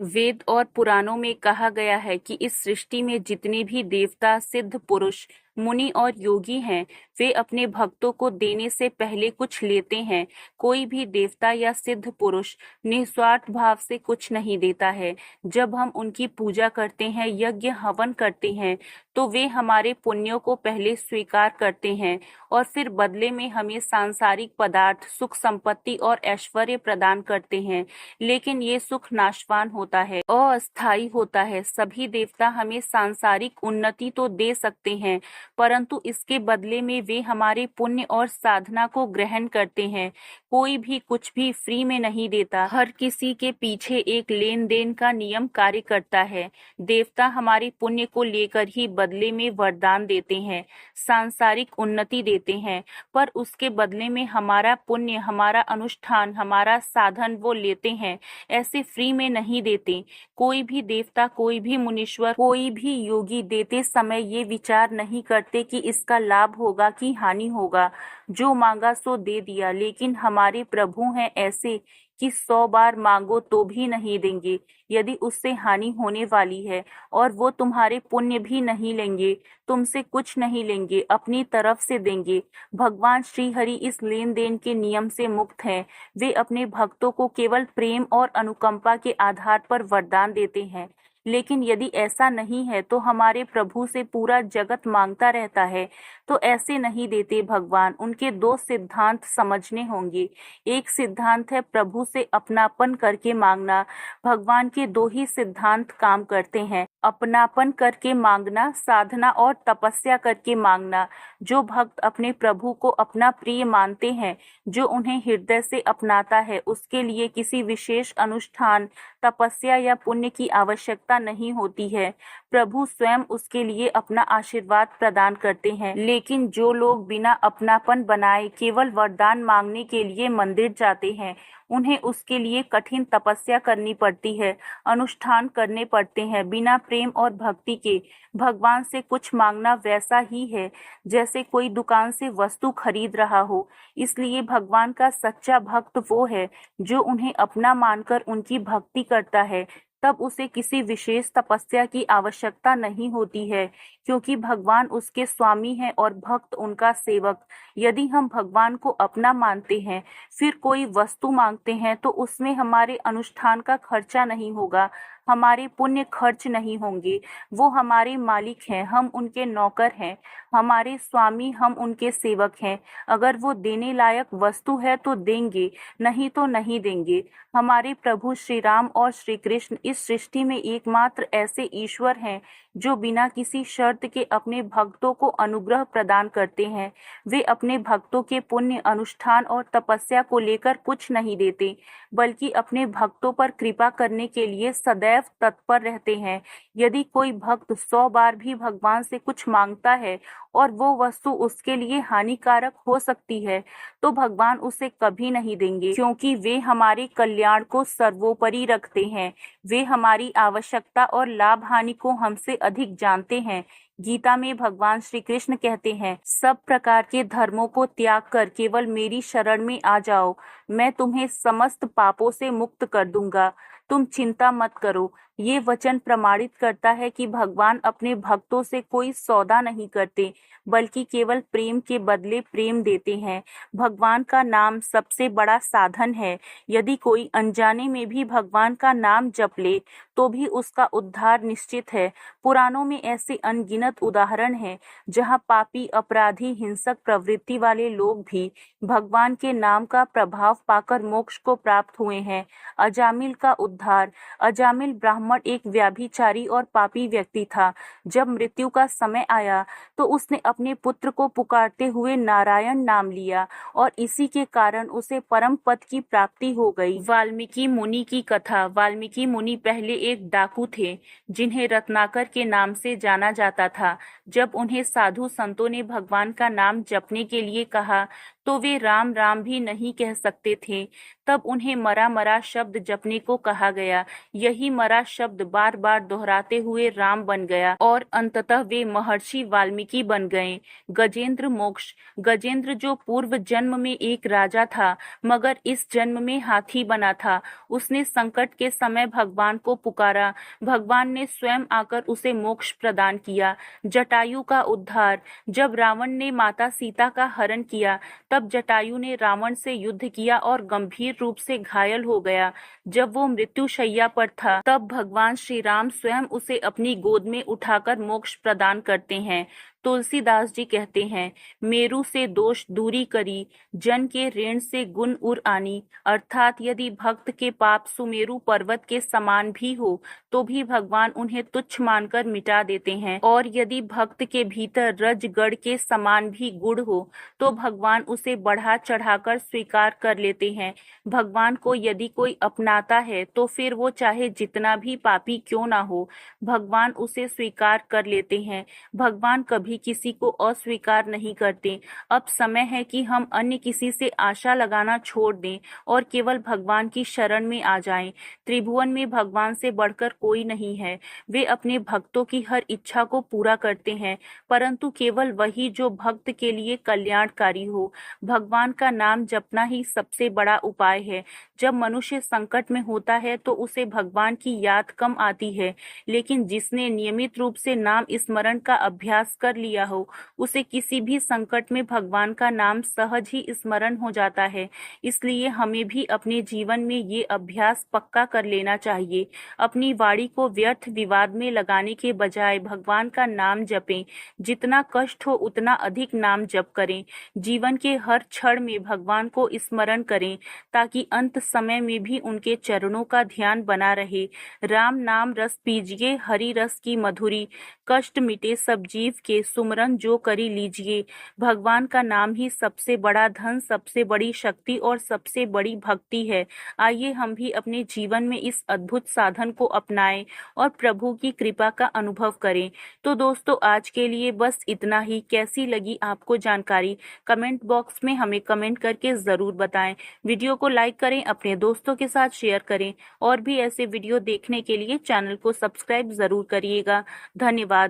वेद और पुराणों में कहा गया है कि इस सृष्टि में जितने भी देवता, सिद्ध पुरुष, मुनि और योगी हैं, वे अपने भक्तों को देने से पहले कुछ लेते हैं। कोई भी देवता या सिद्ध पुरुष निस्वार्थ भाव से कुछ नहीं देता है। जब हम उनकी पूजा करते हैं, यज्ञ हवन करते हैं, तो वे हमारे पुण्यों को पहले स्वीकार करते हैं और फिर बदले में हमें सांसारिक पदार्थ, सुख, संपत्ति और ऐश्वर्य प्रदान करते हैं। लेकिन ये सुख नाशवान होता है, अस्थायी होता है। सभी देवता हमें सांसारिक उन्नति तो दे सकते हैं, परंतु इसके बदले में वे हमारे पुण्य और साधना को ग्रहण करते हैं। कोई भी कुछ भी फ्री में नहीं देता, हर किसी के पीछे एक लेन देन का नियम कार्य करता है। देवता हमारे पुण्य को लेकर ही बदले में वरदान देते हैं, सांसारिक उन्नति देते हैं, पर उसके बदले में हमारा पुण्य, हमारा अनुष्ठान, हमारा साधन वो लेते हैं, ऐसे फ्री में नहीं देते। कोई भी देवता, कोई भी मुनीश्वर, कोई भी योगी देते समय ये विचार नहीं करते कि इसका लाभ होगा कि हानि होगा। जो मांगा सो दे दिया। लेकिन हमारे प्रभु हैं ऐसे कि 100 बार मांगो तो भी नहीं देंगे यदि उससे हानि होने वाली है, और वो तुम्हारे पुण्य भी नहीं लेंगे, तुमसे कुछ नहीं लेंगे, अपनी तरफ से देंगे। भगवान श्री हरि इस लेन देन के नियम से मुक्त हैं। वे अपने भक्तों को केवल प्रेम और अनुकंपा के आधार पर वरदान देते हैं। लेकिन यदि ऐसा नहीं है तो हमारे प्रभु से पूरा जगत मांगता रहता है, तो ऐसे नहीं देते भगवान। उनके 2 सिद्धांत समझने होंगे। एक सिद्धांत है प्रभु से अपनापन करके मांगना। भगवान के 2 ही सिद्धांत काम करते हैं, अपनापन करके मांगना, साधना और तपस्या करके मांगना। जो भक्त अपने प्रभु को अपना प्रिय मानते हैं, जो उन्हें हृदय से अपनाता है, उसके लिए किसी विशेष अनुष्ठान, तपस्या या पुण्य की आवश्यकता नहीं होती है। प्रभु स्वयं उसके लिए अपना आशीर्वाद प्रदान करते हैं। लेकिन जो लोग बिना अपनापन बनाए केवल वरदान मांगने के लिए मंदिर जाते हैं, उन्हें उसके लिए कठिन तपस्या करनी पड़ती है, अनुष्ठान करने पड़ते हैं। बिना प्रेम और भक्ति के भगवान से कुछ मांगना वैसा ही है जैसे कोई दुकान से वस्तु खरीद रहा हो। इसलिए भगवान का सच्चा भक्त वो है जो उन्हें अपना मानकर उनकी भक्ति करता है। तब उसे किसी विशेष तपस्या की आवश्यकता नहीं होती है, क्योंकि भगवान उसके स्वामी हैं और भक्त उनका सेवक। यदि हम भगवान को अपना मानते हैं, फिर कोई वस्तु मांगते हैं, तो उसमें हमारे अनुष्ठान का खर्चा नहीं होगा, हमारे पुण्य खर्च नहीं होंगे। वो हमारे मालिक हैं, हम उनके नौकर हैं, हमारे स्वामी, हम उनके सेवक हैं। अगर वो देने लायक वस्तु है तो देंगे, नहीं तो नहीं देंगे। हमारे प्रभु श्री राम और श्री कृष्ण इस सृष्टि में एकमात्र ऐसे ईश्वर हैं जो बिना किसी शर्त के अपने भक्तों को अनुग्रह प्रदान करते हैं। वे अपने भक्तों के पुण्य, अनुष्ठान और तपस्या को लेकर कुछ नहीं देते, बल्कि अपने भक्तों पर कृपा करने के लिए सदैव तत्पर रहते हैं। यदि कोई भक्त 100 बार भी भगवान से कुछ मांगता है और वो वस्तु उसके लिए हानिकारक हो सकती है, तो भगवान उसे कभी नहीं देंगे, क्योंकि वे हमारे कल्याण को सर्वोपरि रखते हैं। वे हमारी आवश्यकता और लाभ हानि को हमसे अधिक जानते हैं। गीता में भगवान श्री कृष्ण कहते हैं, सब प्रकार के धर्मों को त्याग कर केवल मेरी शरण में आ जाओ, मैं तुम्हें समस्त पापों से मुक्त कर दूंगा, तुम चिंता मत करो। ये वचन प्रमाणित करता है कि भगवान अपने भक्तों से कोई सौदा नहीं करते, बल्कि केवल प्रेम के बदले प्रेम देते हैं। भगवान का नाम सबसे बड़ा साधन है। यदि कोई अनजाने में भी भगवान का नाम जप ले, तो भी उसका उद्धार निश्चित है। पुराणों में ऐसे अनगिनत उदाहरण हैं जहां पापी, अपराधी, हिंसक प्रवृत्ति वाले लोग भी भगवान के नाम का प्रभाव पाकर मोक्ष को प्राप्त हुए हैं। अजामिल का उद्धार। अजामिल ब्राह्मण एक व्याभिचारी और पापी व्यक्ति था। जब मृत्यु का समय आया तो उसने अपने पुत्र को पुकारते हुए नारायण नाम लिया, और इसी के कारण उसे परम पद की प्राप्ति हो गई। वाल्मीकि मुनि की कथा। वाल्मीकि मुनि पहले एक डाकू थे, जिन्हें रत्नाकर के नाम से जाना जाता था। जब उन्हें साधु संतों ने भगवान का नाम जपने के लिए कहा, तो वे राम राम भी नहीं कह सकते थे। तब उन्हें मरा मरा शब्द जपने को कहा गया। यही मरा शब्द बार बार दोहराते हुए राम बन गया और अंततः वे महर्षि वाल्मीकि बन गए। गजेंद्र मोक्ष। गजेंद्र जो पूर्व जन्म में एक राजा था मगर इस जन्म में हाथी बना था, उसने संकट के समय भगवान को पुकारा। भगवान ने स्वयं आकर उसे मोक्ष प्रदान किया। जटायु का उद्धार। जब रावण ने माता सीता का हरण किया तब जटायु ने रावण से युद्ध किया और गंभीर रूप से घायल हो गया। जब वो मृत्युशैया पर था तब भगवान श्री राम स्वयं उसे अपनी गोद में उठाकर मोक्ष प्रदान करते हैं। तुलसीदास जी कहते हैं, मेरु से दोष दूरी करी, जन के ऋण से गुण उर आनी। अर्थात यदि भक्त के पाप सुमेरु पर्वत के समान भी हो तो भी भगवान उन्हें तुच्छ मानकर मिटा देते हैं, और यदि भक्त के भीतर रजगढ़ के समान भी गुण हो तो भगवान उसे बढ़ा चढ़ाकर स्वीकार कर लेते हैं। भगवान को यदि कोई अपनाता है तो फिर वो चाहे जितना भी पापी क्यों ना हो, भगवान उसे स्वीकार कर लेते हैं। भगवान कभी किसी को अस्वीकार नहीं करते। अब समय है कि हम अन्य किसी से आशा लगाना छोड़ दें और केवल भगवान की शरण में आ जाएं। त्रिभुवन में भगवान से बढ़कर कोई नहीं है। वे अपने भक्तों की हर इच्छा को पूरा करते हैं, परंतु केवल वही जो भक्त के लिए कल्याणकारी हो। भगवान का नाम जपना ही सबसे बड़ा उपाय है। जब मनुष्य संकट में होता है तो उसे भगवान की याद कम आती है, लेकिन जिसने नियमित रूप से नाम स्मरण का अभ्यास कर लिया हो उसे किसी भी संकट में भगवान का नाम सहज ही स्मरण हो जाता है। इसलिए हमें भी अपने जीवन में ये अभ्यास पक्का कर लेना चाहिए। अपनी वाणी को व्यर्थ विवाद में लगाने के बजाय भगवान का नाम जपें। जितना कष्ट हो उतना अधिक नाम जप करें। जीवन के हर क्षण में भगवान को स्मरण करें ताकि अंत समय में भी उनके चरणों का ध्यान बना रहे। राम नाम रस पीजिए, हरि रस की मधुरी, कष्ट मिटे सब जीव के, सुमरन जो करी लीजिए। भगवान का नाम ही सबसे बड़ा धन, सबसे बड़ी शक्ति और सबसे बड़ी भक्ति है। आइए हम भी अपने जीवन में इस अद्भुत साधन को अपनाएं और प्रभु की कृपा का अनुभव करें। तो दोस्तों, आज के लिए बस इतना ही। कैसी लगी आपको जानकारी कमेंट बॉक्स में हमें कमेंट करके जरूर बताएं। वीडियो को लाइक करें, अपने दोस्तों के साथ शेयर करें और भी ऐसे वीडियो देखने के लिए चैनल को सब्सक्राइब जरूर करिएगा। धन्यवाद।